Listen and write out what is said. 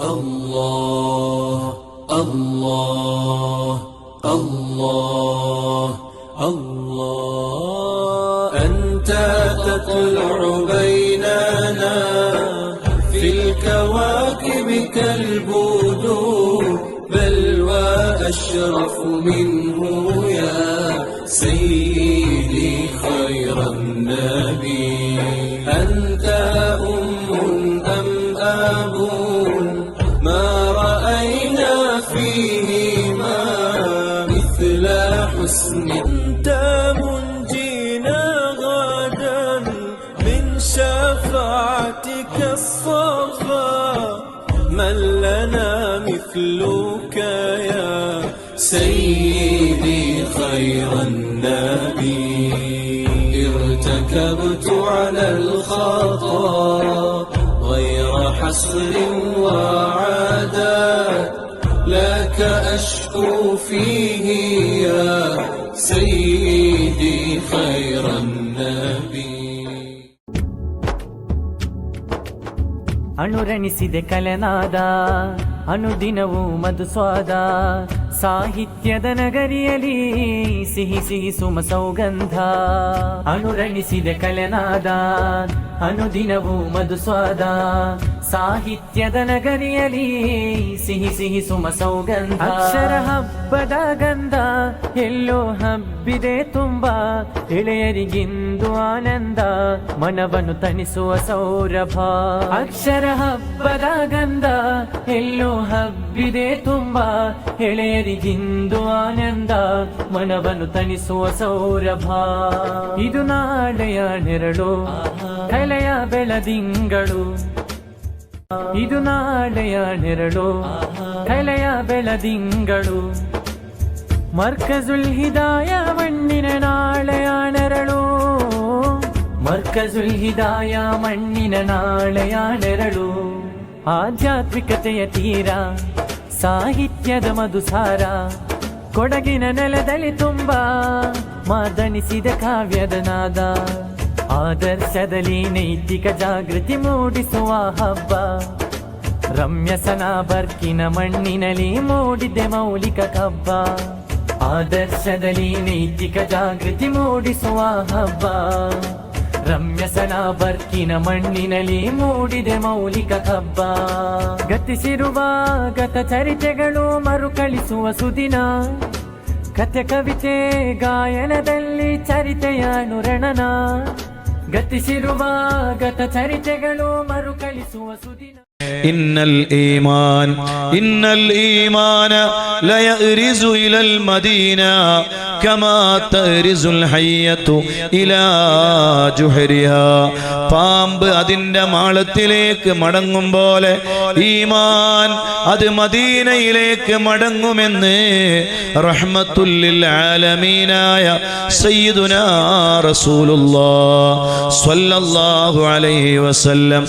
الله الله الله الله أنت تطلع بيننا في الكواكب كالبدور بل وأشرف منه يا سيدي خير النبي أنت أم أم أب ما رأينا فيهما مثل حسن أنت منجينا غدا من شفاعتك الصفا من لنا مثلك يا سيدي خير النبي ارتكبت على الخطا غير حصر وعادات لك أشكو فيه يا سيدي خير النبي ಅನುರಣಿಸಿದೆ ಕಲೆನಾದ ಅನುದಿನವೂ ಮಧುಸ್ವಾದ ಸಾಹಿತ್ಯದ ನಗರಿಯಲಿ ಸಿಹಿ ಸಿಹಿ ಸುಮ ಸೌಗಂಧ ಅನುರಣಿಸಿದೆ ಕಲೆನಾದ ಅನುದಿನವೂ ಮಧುಸ್ವಾದ ಸಾಹಿತ್ಯದ ನಗರಿಯಲಿ ಸಿಹಿ ಸಿಹಿ ಸುಮ ಸೌಗಂಧ ಅಕ್ಷರ ಹಬ್ಬದ ಗಂಧ ಎಲ್ಲೋ ಹಬ್ಬಿದೆ ತುಂಬಾ ಎಳೆಯರಿಗಿಂದು ಆನಂದ ಮನವನ್ನು ತಣಿಸುವ ಸೌರಭ ಅಕ್ಷರ ಹಬ್ಬದ ಗಂಧ ಎಲ್ಲೋ ಹಬ್ಬಿದೆ ತುಂಬಾ ಎಳೆಯರಿಗಿಂದು ಆನಂದ ಮನವನ್ನು ತಣಿಸುವ ಸೌರಭ ಇದು ನಾಳೆಯ ನೆರಳು ಕಲೆಯ ಬೆಳದಿಂಗಳು ಇದು ನಾಳೆಯ ನೆರಳು ಕಲೆಯ ಬೆಳದಿಂಗಳು ಮರ್ಕಜುಲ್ ಹಿದಾಯ ಮಣ್ಣಿನ ನಾಳೆಯ ನೆರಳು ಮರ್ಕಜುಲ್ ಹಿದಾಯ ಮಣ್ಣಿನ ನಾಳೆಯ ನೆರಳು ಆಧ್ಯಾತ್ಮಿಕತೆಯ ತೀರ ಸಾಹಿತ್ಯದ ಮಧುಸಾರ ಕೊಡಗಿನ ನೆಲದಲ್ಲಿ ತುಂಬಾ ಮಾದನಿಸಿದ ಕಾವ್ಯದ ನಾದ ಆದರ್ಶದಲ್ಲಿ ನೈತಿಕ ಜಾಗೃತಿ ಮೂಡಿಸುವ ಹಬ್ಬ ರಮ್ಯಸನ ಬರ್ಕಿನ ಮಣ್ಣಿನಲ್ಲಿ ಮೂಡಿದೆ ಮೌಲಿಕ ಕಬ್ಬ ಆದರ್ಶದಲ್ಲಿ ನೈತಿಕ ಜಾಗೃತಿ ಮೂಡಿಸುವ ಹಬ್ಬ ರಮ್ಯಸನ ಬರ್ಕಿನ ಮಣ್ಣಿನಲ್ಲಿ ಮೂಡಿದೆ ಮೌಲಿಕ ಕಬ್ಬ ಗತಿಸಿರುವ ಗತ ಚರಿತೆಗಳು ಮರುಕಳಿಸುವ ಸುದಿನ ಕಥೆ ಕವಿತೆ ಗಾಯನದಲ್ಲಿ ಚರಿತೆಯ ಅನುರಣನ ಗತಿಸಿರುವ ಗತ ಚರಿತೆಗಳು ಮರುಕಳಿಸುವ ಸುದಿನ إن الإيمان لا يأرز إلى المدينة كما تأرز الحية إلى جحرها പാമ്പ് അതിന്റെ മാളത്തിലേക്ക് മടങ്ങും പോലെ ഈമാൻ അത് മദീനയിലേക്ക് മടങ്ങുമെന്ന് റഹ്മത്തുൽ ലിൽ ആലമീനായ സയ്യിദുനാ റസൂലുള്ളാഹി സ്വല്ലല്ലാഹു അലൈഹി വസല്ലം